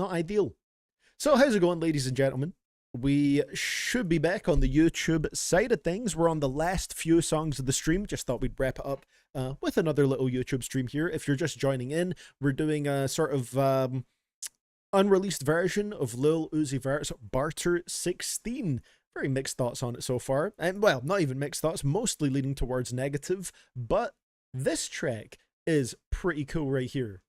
not ideal. So how's it going, ladies and gentlemen? We should be back on the YouTube side of things. We're on the last few songs of the stream. Just thought we'd wrap it up with another little YouTube stream here. If you're just joining in, we're doing a sort of unreleased version of Lil Uzi Vert's Barter 16. Very mixed thoughts on it so far. And well, not even mixed thoughts, mostly leaning towards negative. But this track is pretty cool right here.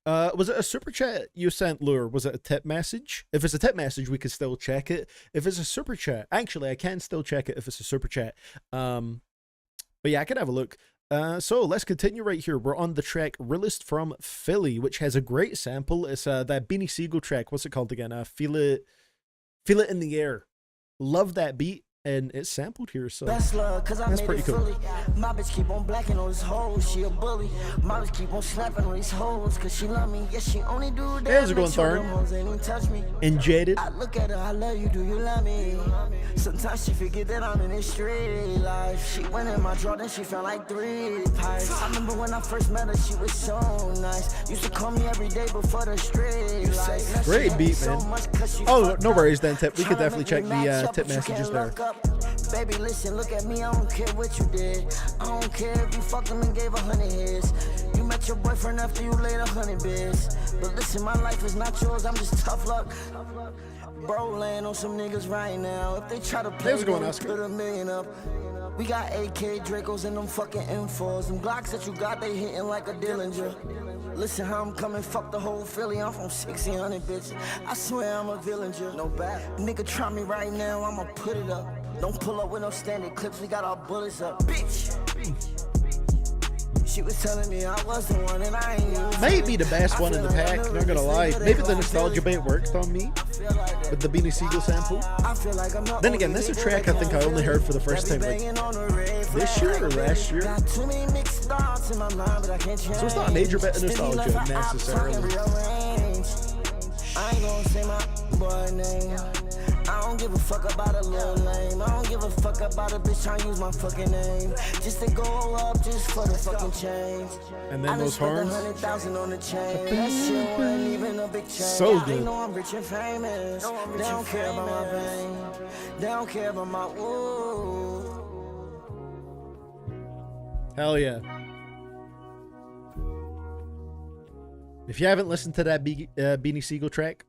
Was it a super chat you sent, Lure? Was it a tip message? If it's a tip message, we could still check it. If it's a super chat, actually, I can still check it if it's a super chat. But yeah, I can have a look. So let's continue right here. We're on the track released from Philly, which has a great sample. It's that Beanie Siegel track. What's it called again? Feel It in the Air. Love that beat. And it's sampled here, so that's pretty cool. My bitch keep on blacking on these hoes, she a bully. My bitch keep on slapping on these hoes, cause she love me. Yeah, she only do that. How's it going, Thorn? And Jaded. I look at her, I love you, do you love me? Sometimes she forget that I'm in this street life. She went in my drawer, then she felt like 3 pipes. I remember when I first met her, she was so nice. Used to call me every day before the street life. Great beat, man. Oh, no worries then, Tip. We could definitely check the tip messages there. Baby, listen, look at me, I don't care what you did. I don't care if you fucked him and gave 100 hits. You met your boyfriend after you laid 100 bits. But listen, my life is not yours, I'm just tough luck. Bro, laying on some niggas right now. If they try to play, put $1 million up. We got AK Dracos and them fucking M4s. Them Glocks that you got, they hitting like a Dillinger. Listen how I'm coming, fuck the whole Philly. I'm from 1600, bitch. I swear I'm a villager. No bad. Nigga, try me right now, I'ma put it up. Don't pull up with no standing clips, we got our bullets up. Bitch! She was telling me I was the one and I ain't. Might be the best one in the pack, not gonna lie. Maybe the nostalgia bait worked on me with the Beanie Siegel sample. Then again, this is a track I think I only heard for the first time like this year or last year. So it's not a major bit of nostalgia necessarily. I ain't gonna say my boy name. I don't give a fuck about a little name. I don't give a fuck about a bitch trying to use my fucking name just to go up just for the fucking change. And then those horns. $100,000 on the chain. That shit wasn't even a big change. So good. They know I'm rich and famous. They don't care about my pain. They don't care about my woo. Hell yeah. If you haven't listened to that Beanie Siegel track,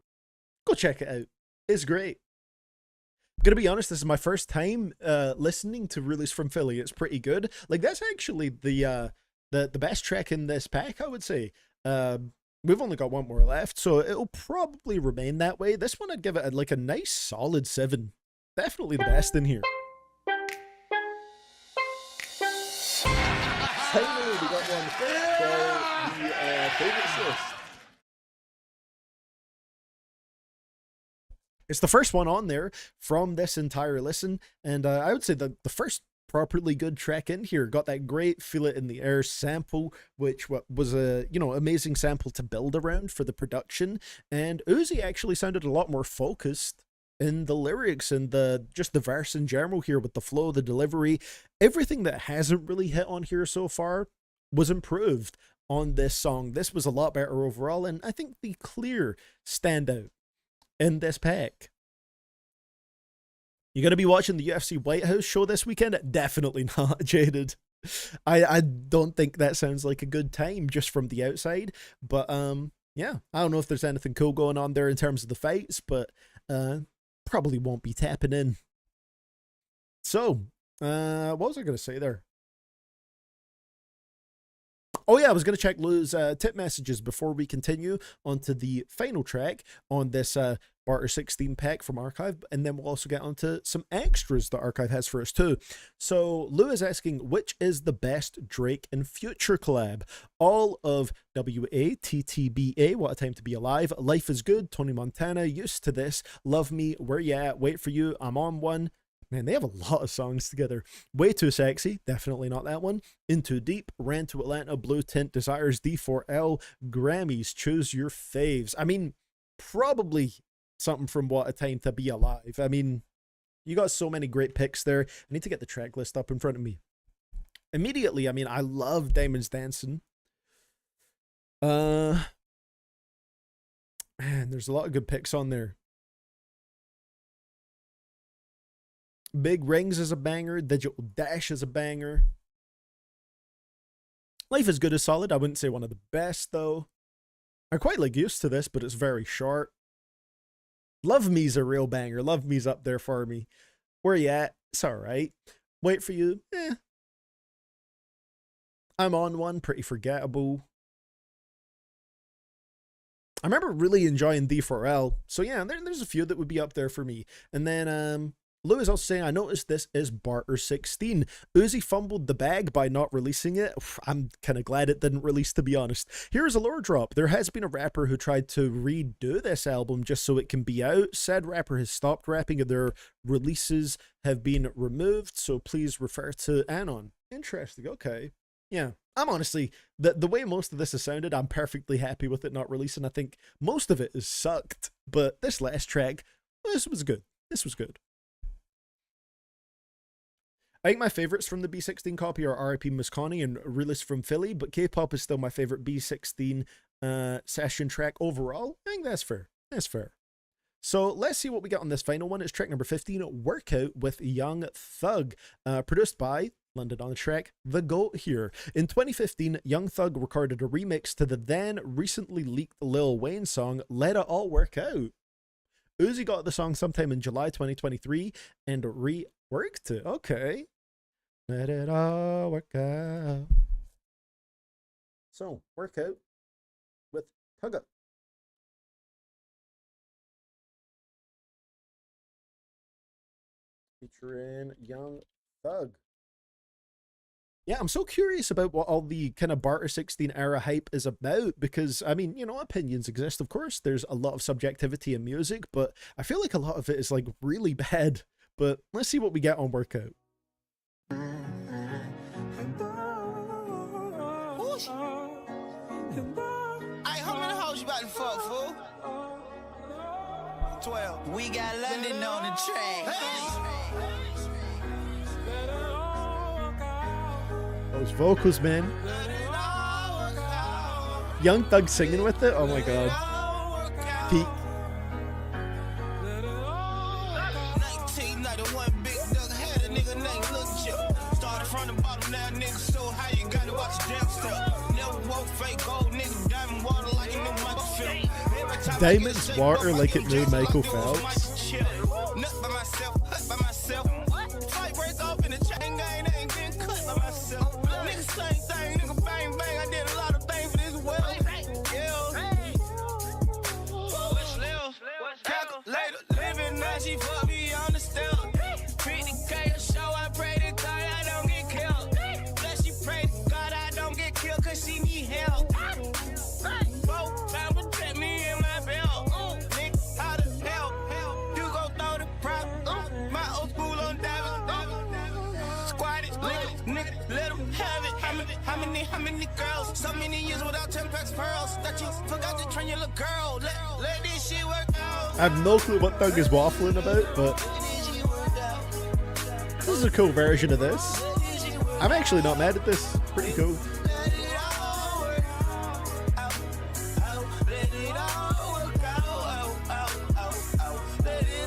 go check it out. It's great. I'm gonna be honest, this is my first time listening to Release from Philly. It's pretty good. Like, that's actually the best track in this pack, I would say. We've only got one more left, so it'll probably remain that way. This one I'd give it like a nice solid 7. Definitely the best in here. Finally, we got one for the favorites list. It's the first one on there from this entire listen, and I would say the first properly good track in here. Got that great Feel It in the Air sample, which was a amazing sample to build around for the production, and Uzi actually sounded a lot more focused in the lyrics and just the verse in general here, with the flow, the delivery. Everything that hasn't really hit on here so far was improved on this song. This was a lot better overall, and I think the clear standout in this pack. You gonna be watching the UFC White House show this weekend? Definitely not, Jaded. I don't think that sounds like a good time just from the outside, but yeah, I don't know if there's anything cool going on there in terms of the fights, but probably won't be tapping in. So what was I gonna say there? Oh yeah, I was going to check Lou's tip messages before we continue onto the final track on this Barter 16 pack from Archive, and then we'll also get onto some extras that Archive has for us too. So Lou is asking, which is the best Drake and Future collab? All of WATTBA, What a Time to Be Alive, Life is Good, Tony Montana, Used to This, Love Me, Where Ya At, Wait for You, I'm on One. Man, they have a lot of songs together. Way Too Sexy, definitely not that one. In Too Deep, Ran to Atlanta, Blue Tint, Desires, D4L, Grammys, Choose Your Faves. I mean, probably something from What a Time to Be Alive. I mean, you got so many great picks there. I need to get the track list up in front of me. Immediately, I mean, I love Diamonds Dancing. Man, there's a lot of good picks on there. Big Rings is a banger. Digital Dash is a banger. Life is Good is solid. I wouldn't say one of the best, though. I quite like Used to This, but it's very short. Love Me's a real banger. Love Me's up there for me. Where you at? It's alright. Wait for You. I'm On One. Pretty forgettable. I remember really enjoying D4L. So yeah, there's a few that would be up there for me. And then Lou is also saying, I noticed this is Barter 16. Uzi fumbled the bag by not releasing it. I'm kind of glad it didn't release, to be honest. Here's a lore drop. There has been a rapper who tried to redo this album just so it can be out. Said rapper has stopped rapping and their releases have been removed, so please refer to Anon. Interesting, okay. Yeah, I'm honestly, the way most of this has sounded, I'm perfectly happy with it not releasing. I think most of it is sucked, but this last track, this was good. This was good. I think my favorites from the B16 copy are R.I.P. Miss Connie and Realist from Philly, but K-pop is still my favorite B16 session track overall. I think that's fair. That's fair. So let's see what we got on this final one. It's track number 15, Workout with Young Thug, produced by London on the track, The Goat here. In 2015, Young Thug recorded a remix to the then recently leaked Lil Wayne song, Let It All Work Out. Uzi got the song sometime in July 2023 and reworked it. Okay. Let it all work out. So, Workout with Tugga. Featuring Young Thug. Yeah, I'm so curious about what all the kind of Barter 16 era hype is about, because, I mean, you know, opinions exist, of course. There's a lot of subjectivity in music, but I feel like a lot of it is, like, really bad. But let's see what we get on Workout. How many hoes you about to fuck, fool? 12. We got London on the track. Those vocals, man. Young Thug singing with it. Oh my god. Peak. 1991, Big Doug had a nigga named Lil Chip. Started from the bottom, now nigga so high you gotta watch your damn step. Never woke fake gold nigga, diamond water like it knew Michael Phelps. Diamond's water like it knew Michael Phelps. Nut by myself, hut by myself. Fight break off in the chain gang, they ain't getting cut by myself. Nigga same thing, nigga bang bang. I did a lot of things for this world. Calculator, living now she fuck me on the step. 50K a show, I pray to God I don't get killed. Bless she pray to God I don't get killed cause she need help. Both times protect me in my belt. Nigga, how the hell? You gon' throw the prop. My old school on diamond. Squad it, nigga, let them have it. How many girls? So many years without 10 packs pearls. That you forgot to train your little girl. Let this shit work out. I have no clue what Thug is waffling about, but this is a cool version of this. I'm actually not mad at this. Pretty cool.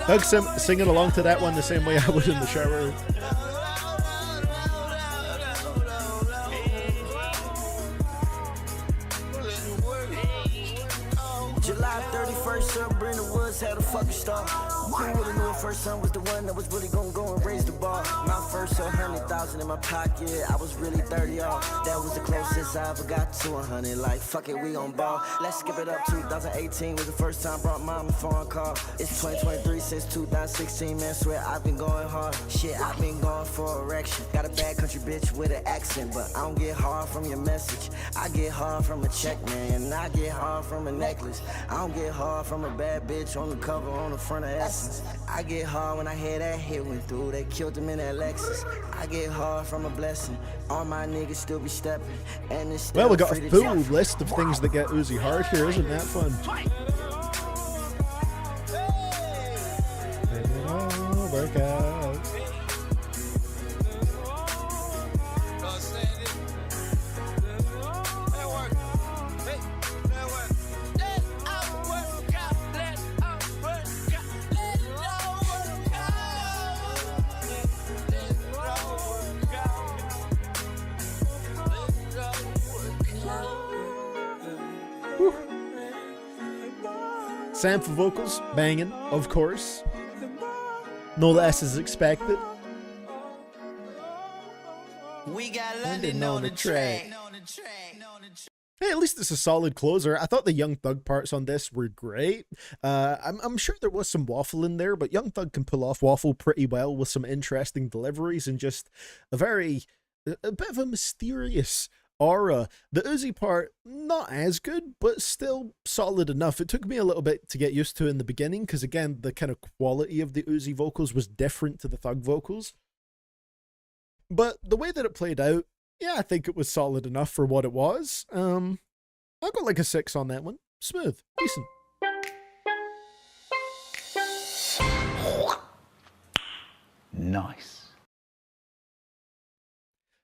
Thug singing along to that one the same way I would in the shower. July 31st, Sir Brenda Woods had a fucking star. Who would've knew first son was the one that was really gonna go and raise the bar? My first 100,000 in my pocket, I was really 30 off. That was the closest I ever got to 100. Like, fuck it, we gon' ball. Let's skip it up. 2018 was the first time brought mom a phone call. It's 2023 since 2016, man. Swear I've been going hard. Shit, I've been going for erection. Got a bad country bitch with an accent, but I don't get hard from your message. I get hard from a check, man, and I get hard from a necklace. I don't get hard from a bad bitch on the cover on the front of Essence. I get hard when I hear that hit went through. They killed him in that Lexus. I get hard from a blessing. All my niggas still be stepping. And it's still Well, we got a full list of things that get Uzi hard here. Isn't that fun? Let it all work out. Whew. Sample vocals, banging, of course. No less is expected. We got London London on on the the track. track. Hey, at least it's a solid closer. I thought the Young Thug parts on this were great. I'm sure there was some waffle in there, but Young Thug can pull off waffle pretty well with some interesting deliveries and just a bit of a mysterious aura. The Uzi part, not as good, but still solid enough. It took me a little bit to get used to in the beginning, because again, the kind of quality of the Uzi vocals was different to the Thug vocals. But the way that it played out, yeah, I think it was solid enough for what it was. I'll go like a 6 on that one. Smooth. Decent. Nice.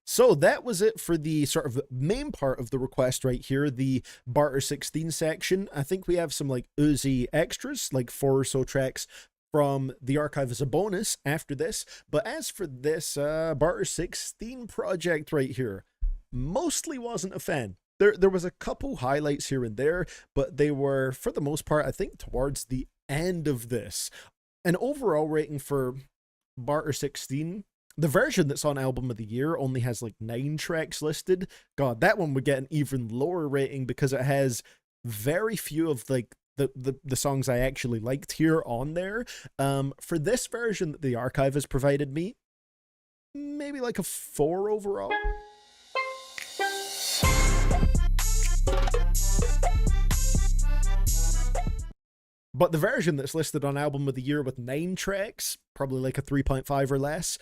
So that was it for the sort of main part of the request right here, the Barter 16 section. I think we have some like Uzi extras, like 4 or so tracks from the archive as a bonus after this. But as for this Barter 16 project right here, mostly wasn't a fan. There was a couple highlights here and there, but they were, for the most part, I think towards the end of this. An overall rating for Barter 16, the version that's on Album of the Year only has like 9 tracks listed. God, that one would get an even lower rating because it has very few of like the songs I actually liked here on there. For this version that the archive has provided me, maybe like a 4 overall. But the version that's listed on Album of the Year with 9 tracks, probably like a 3.5 or less.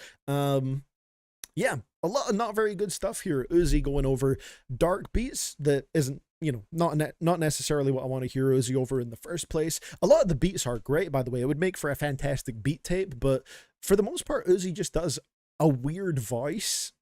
Yeah, a lot of not very good stuff here. Uzi going over dark beats that isn't, you know, not necessarily what I want to hear Uzi over in the first place. A lot of the beats are great, by the way. It would make for a fantastic beat tape, but for the most part, Uzi just does a weird voice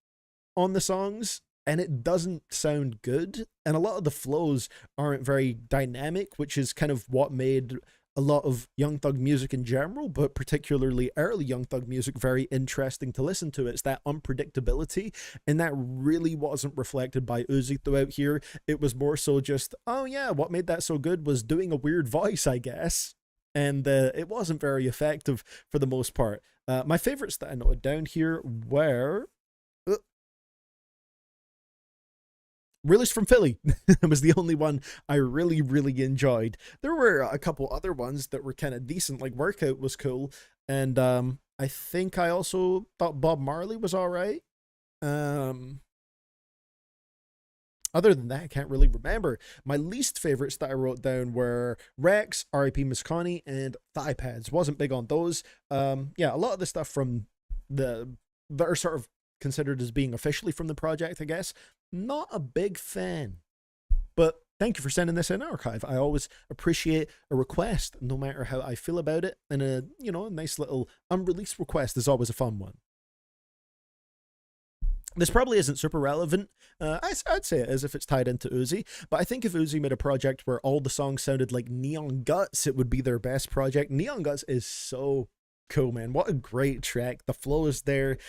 on the songs, and it doesn't sound good. And a lot of the flows aren't very dynamic, which is kind of what made a lot of Young Thug music in general, but particularly early Young Thug music, very interesting to listen to. It's that unpredictability, and that really wasn't reflected by Uzi throughout here. It was more so just, oh yeah, what made that so good was doing a weird voice, I guess. And it wasn't very effective for the most part. My favorites that I noted down here were Released from Philly. It was the only one I really, really enjoyed. There were a couple other ones that were kind of decent, like Workout was cool. And I think I also thought Bob Marley was all right. Other than that, I can't really remember. My least favorites that I wrote down were Rex, R.I.P. Miss Connie, and Thigh Pads. Wasn't big on those. Yeah, a lot of the stuff from that are sort of considered as being officially from the project, I guess. Not a big fan. But thank you for sending this in, archive. I always appreciate a request, no matter how I feel about it. And a nice little unreleased request is always a fun one. This probably isn't super relevant. I'd say it is if it's tied into Uzi, but I think if Uzi made a project where all the songs sounded like Neon Guts, it would be their best project. Neon Guts is so cool, man. What a great track. The flow is there.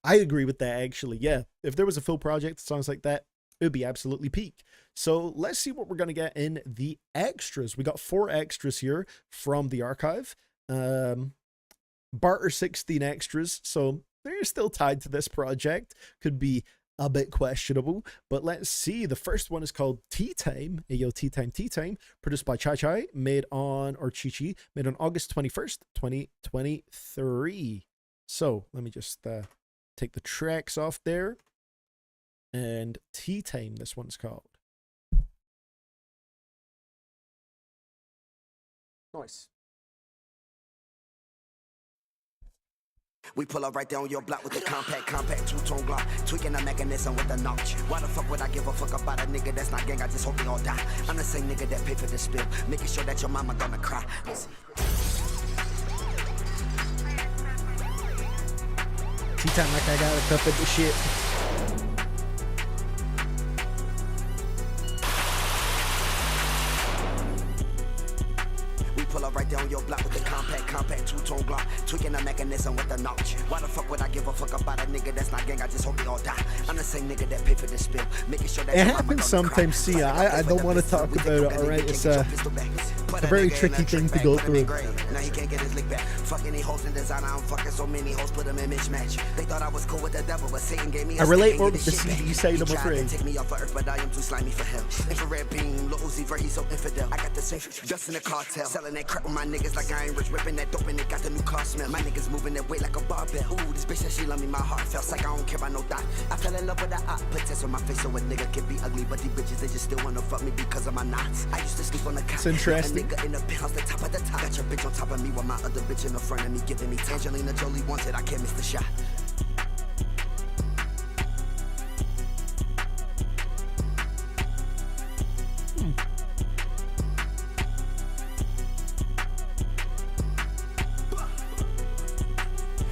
I agree with that, actually. Yeah, if there was a full project of songs like that, it would be absolutely peak. So let's see what we're going to get in the extras. We got 4 extras here from the archive. Barter 16 extras, so they're still tied to this project. Could be a bit questionable, but let's see. The first one is called Tea Time. Ayo, Tea Time, Tea Time. Produced by Chai Chai, made on August 21st, 2023. So let me just take the tracks off there. And Tea Time, this one's called. Nice. We pull up right there on your block with the compact two-tone Glock, tweaking the mechanism with the notch. Why the fuck would I give a fuck about a nigga that's not gang? I just hope they all die. I'm the same nigga that paid for the spill, making sure that your mama gonna cry. Tea Time like I got a cup of the shit. We pull up right there on your block with the compact two-tone Glock. Tweaking the mechanism with the notch. Why the fuck would I give a fuck about a nigga that's not gang? I just hope they all die. I'm the same nigga that paid for this spill. Making sure that it happens sometimes. See, I don't want to talk about it, alright? It's a very tricky thing to go through. Now he can't get his lick back. Fucking he hoes in designer, I'm fucking so many hoes, put them in mismatch. They thought I was cool with the devil, but Satan gave me a I relate stick more and with get the his shit CD back. side, I'm He tried afraid. to take me off of earth, but I am too slimy for him. Infrared beam, Lil Uzi Vert, he's so infidel. I got the same just in the cartel. Selling that crap with my niggas like I ain't rich, ripping that dope and it got the new car smell. My niggas moving that weight like a barbell. Ooh, this bitch said she love me, my heart felt like I don't care about no dot. I fell in love with that op, put tests on my face so a nigga can be ugly, but these bitches they just still wanna fuck me because of my knots. I used to sleep on the couch. It's interesting. A nigga in the penthouse, the top of the top. Got your bitch on top of me with my other bitch in the front of me, giving me Angelina Jolie wants it, I can't miss the shot.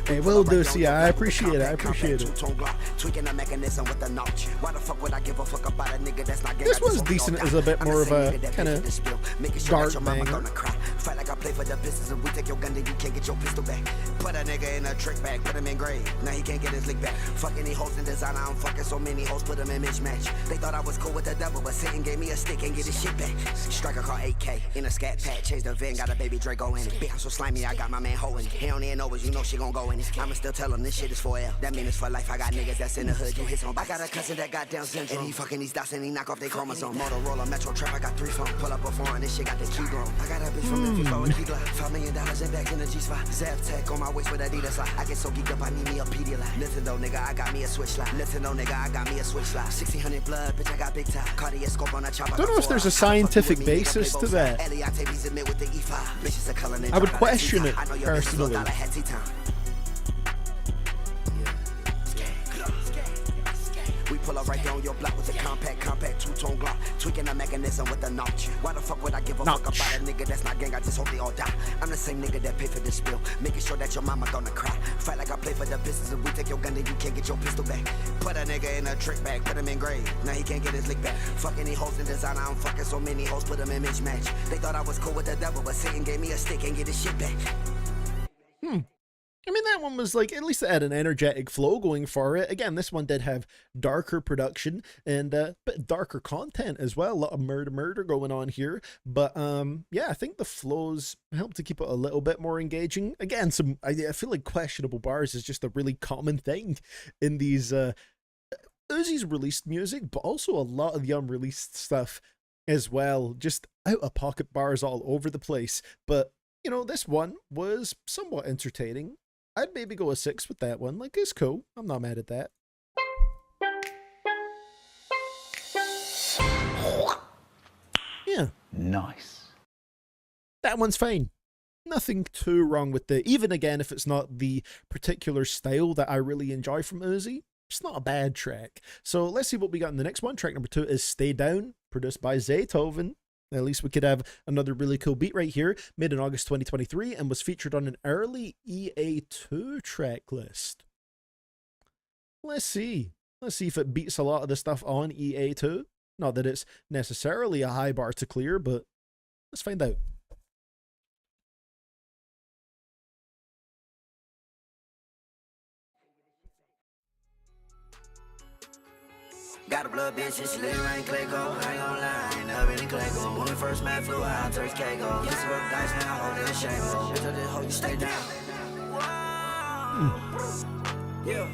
Hey, will do. See, I appreciate it. I appreciate it. Tweaking the mechanism with the notch. Why the fuck would I give a fuck about a nigga that's not gang? This was decent as a bit more of a kind of dark banger. Fight like I play for the business and we take your gun then you can't get your pistol back. Put a nigga in a trick bag, put him in grave. Now he can't get his lick back. Fucking he hoes in designer, I'm fucking so many hoes, put him in mismatch. They thought I was cool with the devil, but Satan gave me a stick and get his shit back. Striker car 8K in a scat pack, chase the van, got a baby Draco in it. Bitch, I'm so slimy, I got my man hoeing it. He don't even know it, you know she gon' go in it. I'ma still tell him this shit is for L. That mean it's for life. I got niggas that's in the hood, you hit some. I got a cousin that got Down syndrome, and he fucking these dots and he knock off their chromosome. Motorola, Metro Trap, I got 3 phones. Pull up a phone, this shit got the key grown. I got a bitch from Memphis for a key glove. $5 million in back in the G-spot. Zap Tech on my waist with Adidas slide. I get so geeked up, I need me a Pedialyte. Listen though, nigga, I got me a switch line. Listen though, nigga, I got me a switch line. 1600 blood, bitch, I got big time. Cardiac scope on a chopper. Don't know if there's a scientific basis to that. I would question it personally. We pull up right there on your block with the compact two-tone Glock. Tweaking the mechanism with the notch. Why the fuck would I give a fuck about a nigga that's not gang? I just hope they all die. I'm the same nigga that paid for this spill, making sure that your mama gonna cry. Fight like I play for the business and we take your gun then you can't get your pistol back. Put a nigga in a trick bag, put him in grave. Now he can't get his lick back. Fucking he hoes in designer, I'm fucking so many hoes, put him in mismatch. They thought I was cool with the devil, but Satan gave me a stick and get his shit back. I mean, that one was like, at least it had an energetic flow going for it. Again, this one did have darker production and a bit darker content as well. A lot of murder going on here. But yeah, I think the flows helped to keep it a little bit more engaging. Again, I feel like questionable bars is just a really common thing in these Uzi's released music, but also a lot of the unreleased stuff as well. Just out-of-pocket bars all over the place. But, you know, this one was somewhat entertaining. I'd maybe go a 6 with that one. Like, it's cool. I'm not mad at that. Yeah. Nice. That one's fine. Nothing too wrong with it. Even again, if it's not the particular style that I really enjoy from Uzi, it's not a bad track. So let's see what we got in the next one. Track number 2 is Stay Down, produced by Zaytoven. At least we could have another really cool beat right here. Made in August 2023 and was featured on an early EA2 track list. Let's see. Let's see if it beats a lot of the stuff on EA2. Not that it's necessarily a high bar to clear, but let's find out. Got a blood bitch and she live around Clayco. I ain't gon' lie, I ain't never really Clayco. When we first met, flew out, turns K-Go. Used to roll dice, now I hold it in shame. Bitch, I just hope you stay down. Yeah.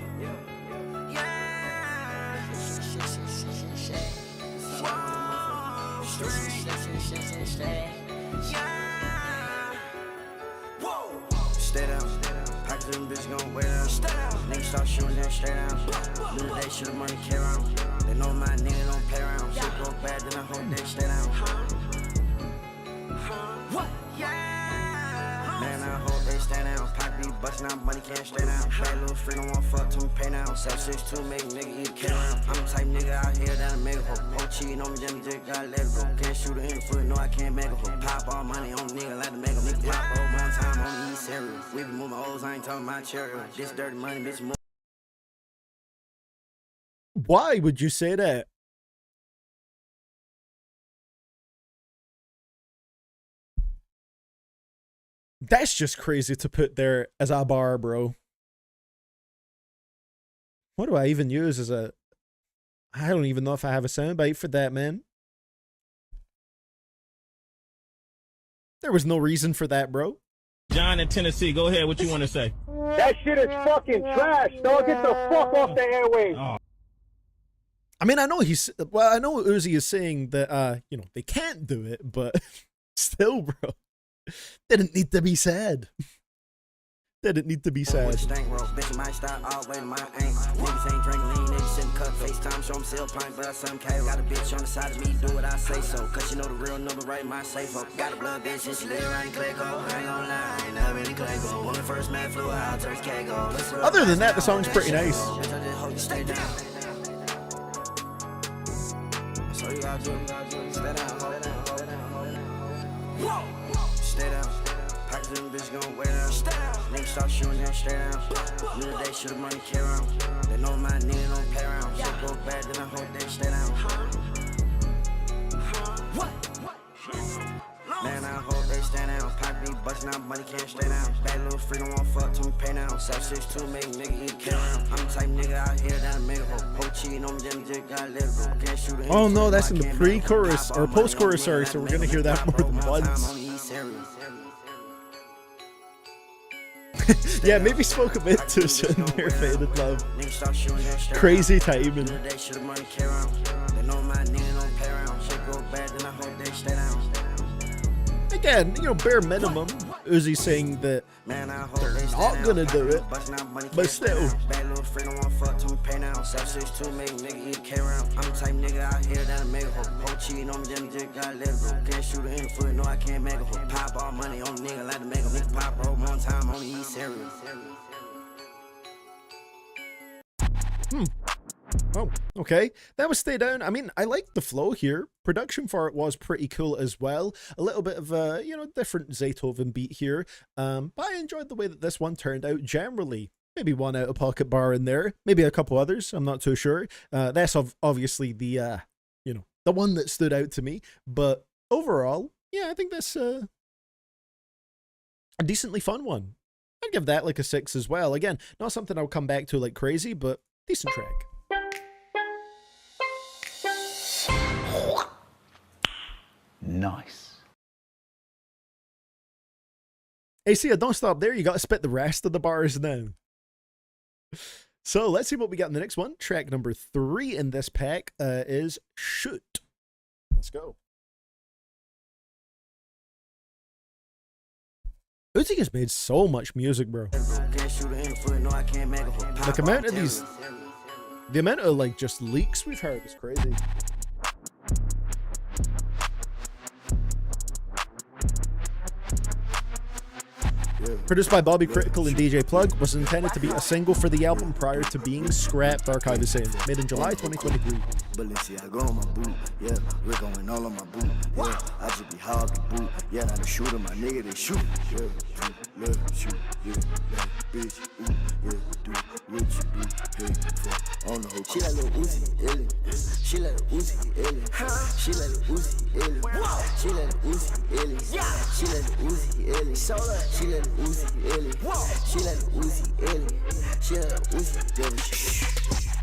Stay down. Pockets of them bitches gon' wear down. Niggas start shooting down, stay down. Lose that shit, the money carry around. They know my nigga don't play around. Shit go bad, then I hope they stay down. What? Man, I hope they stay down. Pocket be bustin' out, money can't stay down. Bad little free, don't want fuck to me, pay now. 762, make nigga eat carry around. I'm the type nigga out here that make a hoe. Oh, cheating on me, just dick, gotta let it go. Can't shoot her in the foot, no, I can't make a hoe. Pop all money on nigga, like to make a nigga pop all one time on the East area. We be moving O's, I ain't talking about cherry. This dirty money, bitch, move. Why would you say that? That's just crazy to put there as a bar, bro. What do I even use as a... I don't even know if I have a soundbite for that, man. There was no reason for that, bro. John in Tennessee, go ahead. What you want to say? That shit is fucking trash, dog. Get the fuck off the airwaves. Oh. I mean, I know I know Uzi is saying that, you know, they can't do it, but still, bro. Didn't need to be said. Didn't need to be said. Niggas ain't drinking lean, they sitting cut FaceTime, show them still pint, but I some K. Got a bitch on the side of me, do what I say so. Cause you know the real number right in my safe up. Got a blood bitch and she live right in Clayco. I ain't gonna lie, I ain't never really Clayco. When the first man flew out, turns K-Go. Other than that, the song's pretty nice. Stay down. So you gotta do, stay down, hold it down, hold it down, hold it down. Whoa! Stay down. Pockets them bitch gon' way down. Stay down. Niggas start shooting down, stay down. Knew they should've money carry around. They know my nigga don't play around. Shit go bad, then I hope they stay down. What? Man, I hope they stay down. Pocket be bustin' out, money can't stay down. Bad little freedom won't fuck till me pay now. 762 make nigga eat carry around. I'm the type nigga out here that'll make a hoe. Cheating on me, them just gotta let it go. Can't shoot a Oh no, that's in the pre-chorus or post-chorus, sorry, so we're gonna hear that more than once. Yeah, maybe spoke a bit too soon there, Faded Love. Crazy timing. Again, you know, bare minimum, Uzi saying that they're not gonna do it, but still. I'm the type nigga out here that'll make a hoe. Cheating on me, them just gotta let it go. Can't shoot her in the foot, no, I can't make a hoe. Pop all money on nigga like to make a nigga pop, bro. One time on the East cereal. Oh, okay. That was Stay Down. I mean, I liked the flow here. Production for it was pretty cool as well. A little bit of a, you know, different Zaytoven beat here. But I enjoyed the way that this one turned out generally. Maybe one out of pocket bar in there. Maybe a couple others. I'm not too sure. That's obviously the, you know, the one that stood out to me. But overall, yeah, I think that's a decently fun one. I'd give that like a 6 as well. Again, not something I'll come back to like crazy, but decent track. Nice. Hey, see, don't stop there. You got to spit the rest of the bars now. So let's see what we got in the next one. Track number 3 in this pack is Shoot. Let's go. Uzi has made so much music, bro. Like, the amount of like just leaks we've heard is crazy. Produced by Bobby Critical and DJ Plug, was intended to be a single for the album prior to being scrapped, Archive is saying. Made in July 2023. Balenciaga on my boot, yeah, Rick going all on my boot, yeah, I just be hard to boot, yeah, not a shooter, my nigga, they shoot, yeah, love, shoot, yeah, that bitch, ooh, yeah, do what you do, hey, fuck, on the whole she like little Uzi, illy, she like little Uzi, illy, she like little Uzi, illy, she like little Uzi, illy, she like little Uzi, illy, she like little Uzi, illy, she like little Uzi, illy, she like little Uzi, illy.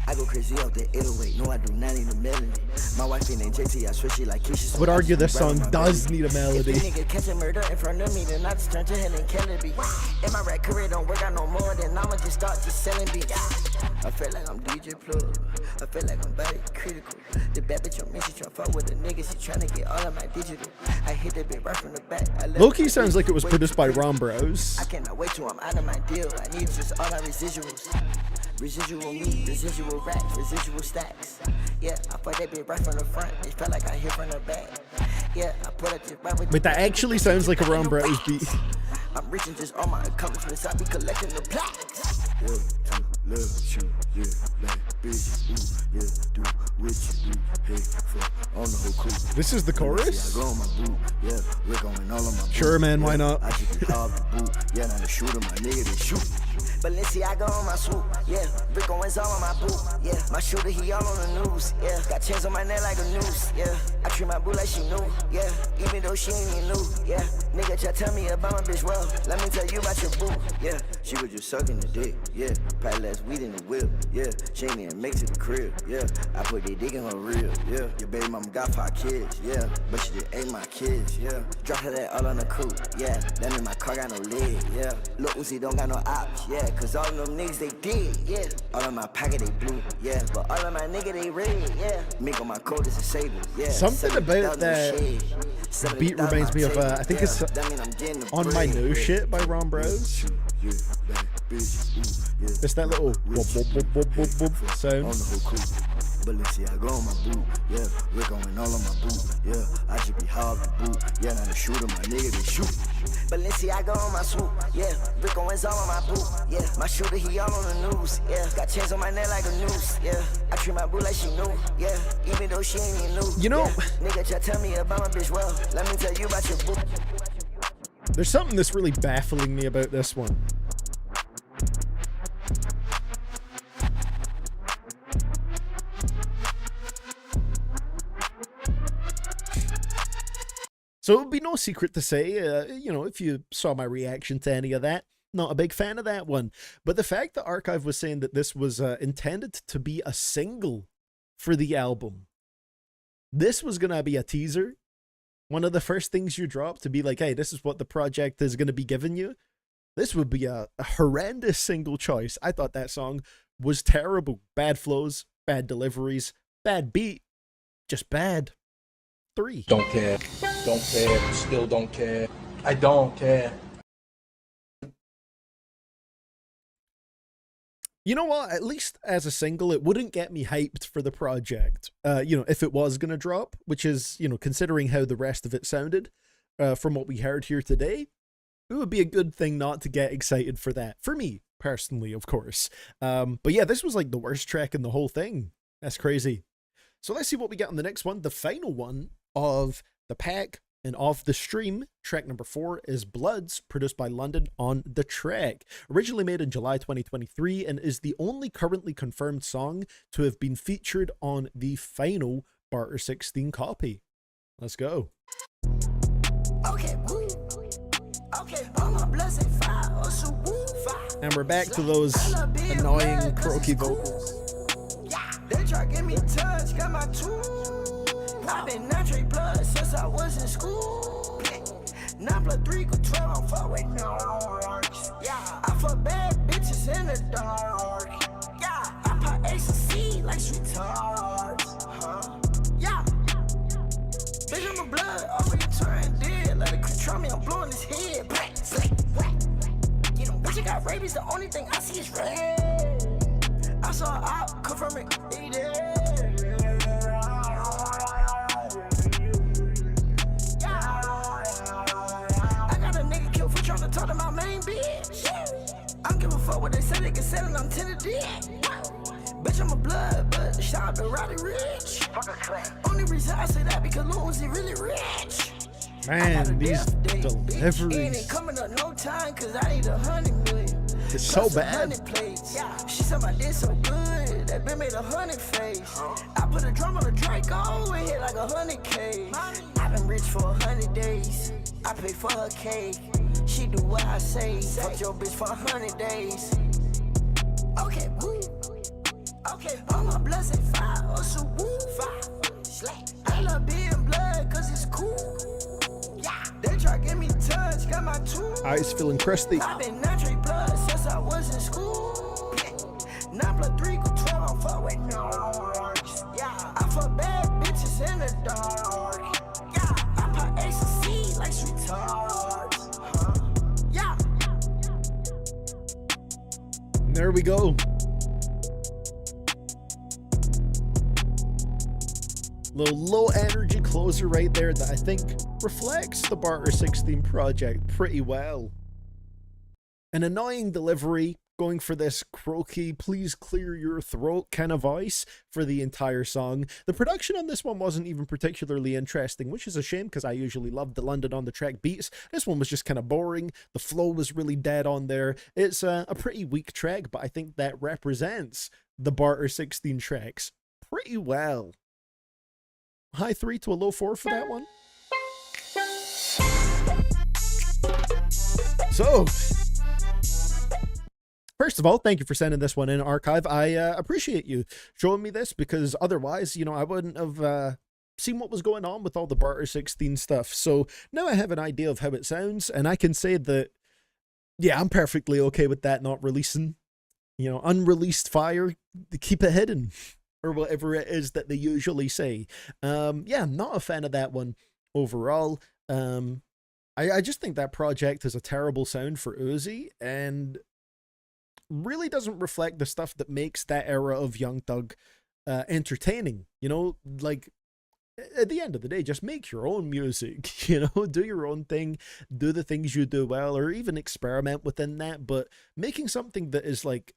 I go crazy out there 808, no I do not need a melody. My wife ain't named JT, I swear she like Keisha. Would argue this song does need a melody. If a nigga catch a murder in front of me, then I just turn to Helen Kennedy. If my rap career don't work out no more, then I'ma just start just selling beats. I feel like I'm DJ Plug, I feel like I'm body critical. The bad bitch on me, she tryna fuck with the niggas, she tryna get all of my digital. I hit that bitch right from the back. Low-key sounds like it was produced by Ron Bros. I cannot wait till I'm out of my deal, I need just all my residuals. Residual meat, residual racks, residual stacks. Yeah, I put that bitch right from the front. It felt like I hit from the back. Yeah, I put it just right with Wait, that actually sounds like a Ron Bros beat. I'm reaching just all my accomplishments. I be collecting the plaques. Yeah, love you, yeah, like bitch, ooh, yeah, do what you do, hey, fuck, on the whole crew. This is the chorus? I go on my boot, yeah, Rick going all on my boot. Sure, man, why not? I just be hard to boot, yeah, not a shooter, my nigga, they shoot. Balenciaga on my swoop, yeah. Rico is all on my boot, yeah. My shooter, he all on the news, yeah. Got chains on my neck like a noose, yeah. I treat my boo like she knew, yeah. Even though she ain't even new, yeah. Nigga, try tell me about my bitch, well, let me tell you about your boo, yeah. She was just sucking the dick, yeah. Probably less weed in the whip, yeah. She ain't even make it to the crib, yeah. I put that dick in her rib, yeah. Your baby mama got 5 kids, yeah. But she just ate my kids, yeah. Drop her that all on the coupe, yeah. That mean my car got no lid, yeah. Look, Uzi don't got no ops, yeah. Cause all of them niggas, they did, yeah. All of my pocket, they blue, yeah. But all of my nigga, they red, yeah. Mink on my coat is a saber, yeah. Something about that beat reminds me of, I think it's On My Nose Shit by Ron Bros. It's that little whoop, whoop, whoop, whoop, whoop, whoop sound. Balenciaga on my boot, yeah. Rick going all on my boot, yeah. I just be hard to boot, yeah. Not a shooter, my nigga, they shoot. Balenciaga on my swoop, yeah. Rick is all on my boot, yeah. My shooter, he all on the news, yeah. Got chains on my neck like a noose, yeah. I treat my boo like she knew, yeah. Even though she ain't even new, you know, yeah. Nigga, try tell me about my bitch, well, let me tell you about your boo. There's something that's really baffling me about this one. So it would be no secret to say, you know, if you saw my reaction to any of that, not a big fan of that one. But the fact that Archive was saying that this was intended to be a single for the album, this was going to be a teaser. One of the first things you drop to be like, hey, this is what the project is going to be giving you. This would be a horrendous single choice. I thought that song was terrible. Bad flows, bad deliveries, bad beat, just bad. 3. Don't care. Don't care. Still don't care. I don't care. You know what? At least as a single, it wouldn't get me hyped for the project. You know, if it was going to drop, which is, you know, considering how the rest of it sounded from what we heard here today, it would be a good thing not to get excited for that. For me, personally, of course. But yeah, this was like the worst track in the whole thing. That's crazy. So let's see what we get on the next one. The final one of the pack and of the stream, track number 4 is Bloods, produced by London on the Track. Originally made in July 2023 and is the only currently confirmed song to have been featured on the final Barter 16 copy. Let's go. Okay, okay, all my bloods at 5, also woo, 5. And we're back to those annoying croaky vocals. Yeah, they try to give me touch, got my tool. I've been natural blood since I was in school. 9 + 3 = 12, I'm fuck with narcs. Yeah, I fuck bad bitches in the dark. Yeah, I pop Ace and C like sweet tarts. Yeah, bitch, I'm a blood, over your turn dead. Let it control me, I'm blowing his head. Black, slick, whack. You know, bitch, I got rabies, the only thing I see is red. I saw a op confirming he dead. Talk to my main bitch. I don't give a fuck what they say, they can sell it, I'm tended dead. Bitch, I'm a blood, but shout out to Roddy Rich. Only reason I say that because Lil Uzi really rich. Man, these deliveries. It ain't coming up no time because I need 100 million. It's so bad. Yeah, she said my dick so good, that bitch made 100 face. I put a drum on a Draco and hit like 100K. I've been rich for 100 days. I pay for her cake. She do what I say. Fuck your bitch for 100 days. Okay, woo. Okay, all my bloods at 5, also woo. 5. I love being blood cause it's cool. Yeah, they try to give me touch, got my tool. Eyes feeling crusty. I've been natural blood since I was in school. 9 + 3 = 12, I'm fuck with narcs. Yeah, I fuck bad bitches in the dark. Yeah, I pop Ace and C like sweet tarts. Yeah. There we go. Little low energy closer right there that I think reflects the Barter 16 project pretty well. An annoying delivery, going for this croaky, please clear your throat kind of voice for the entire song. The production on this one wasn't even particularly interesting, which is a shame because I usually love the London on the Track beats. This one was just kind of boring. The flow was really dead on there. It's a pretty weak track, but I think that represents the Barter 16 tracks pretty well. High 3 to a low 4 for that one. So, first of all, thank you for sending this one in, Archive. I appreciate you showing me this because otherwise, you know, I wouldn't have seen what was going on with all the Barter 16 stuff. So now I have an idea of how it sounds, and I can say that, yeah, I'm perfectly okay with that not releasing. You know, unreleased fire, keep it hidden, or whatever it is that they usually say. Yeah, not a fan of that one overall. I just think that project is a terrible sound for Uzi and really doesn't reflect the stuff that makes that era of Young Thug entertaining. You know, like, at the end of the day, just make your own music, you know, do your own thing, do the things you do well, or even experiment within that, but making something that is like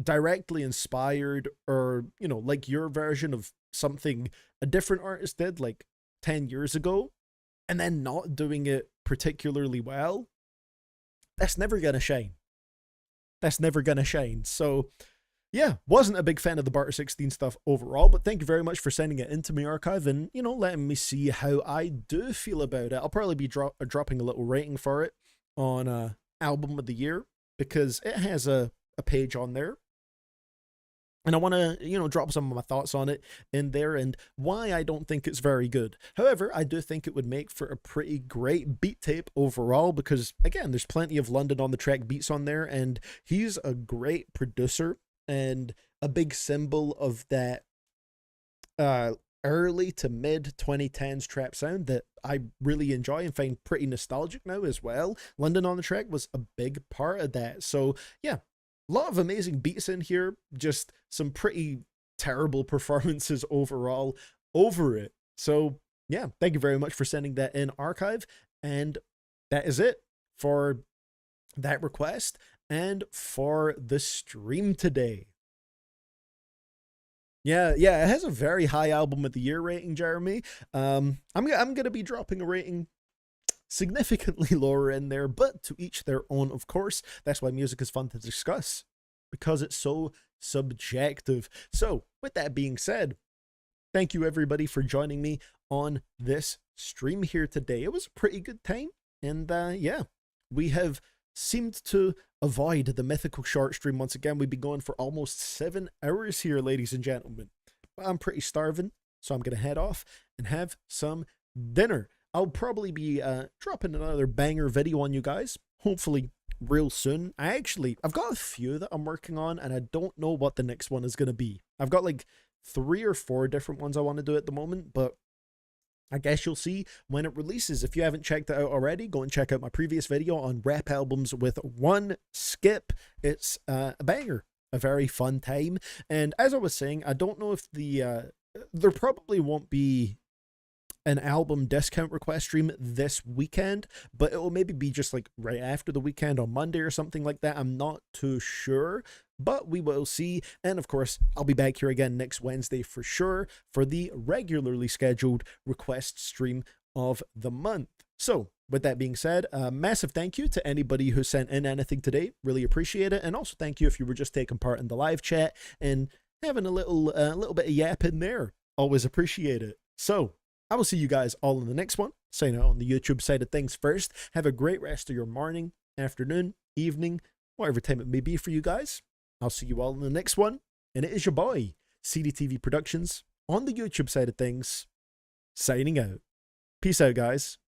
directly inspired or, you know, like your version of something a different artist did like 10 years ago, and then not doing it particularly well, that's never gonna shine. That's never gonna shine. So yeah, wasn't a big fan of the Barter 16 stuff overall, but thank you very much for sending it into my archive and, you know, letting me see how I do feel about it. I'll probably be dropping a little rating for it on Album of the Year because it has a page on there. And I want to, you know, drop some of my thoughts on it in there and why I don't think it's very good. However, I do think it would make for a pretty great beat tape overall because, again, there's plenty of London on the Track beats on there, and he's a great producer and a big symbol of that early to mid 2010s trap sound that I really enjoy and find pretty nostalgic now as well. London on the Track was a big part of that. So, yeah. A lot of amazing beats in here, just some pretty terrible performances overall over it. So yeah, thank you very much for sending that in, Archive. And that is it for that request and for the stream today. Yeah, it has a very high Album of the Year rating, Jeremy. I'm gonna be dropping a rating significantly lower in there, but to each their own, of course. That's why music is fun to discuss, because it's so subjective. So with that being said, thank you everybody for joining me on this stream here today. It was a pretty good time, and yeah, we have seemed to avoid the mythical short stream once again. We've been going for almost 7 hours here, ladies and gentlemen, but I'm pretty starving, so I'm gonna head off and have some dinner. I'll probably be dropping another banger video on you guys, hopefully real soon. I've got a few that I'm working on, and I don't know what the next one is going to be. I've got like 3 or 4 different ones I want to do at the moment, but I guess you'll see when it releases. If you haven't checked it out already, go and check out my previous video on rap albums with 1 skip. It's a banger, a very fun time. And as I was saying, I don't know if there probably won't be an album discount request stream this weekend, but it will maybe be just like right after the weekend on Monday or something like that. I'm not too sure, but we will see. And of course, I'll be back here again next Wednesday for sure for the regularly scheduled request stream of the month. So with that being said, a massive thank you to anybody who sent in anything today. Really appreciate it. And also thank you if you were just taking part in the live chat and having a little bit of yap in there. Always appreciate it. So I will see you guys all in the next one. Sign out on the YouTube side of things first. Have a great rest of your morning, afternoon, evening, whatever time it may be for you guys. I'll see you all in the next one. And it is your boy, CDTV Productions, on the YouTube side of things, signing out. Peace out, guys.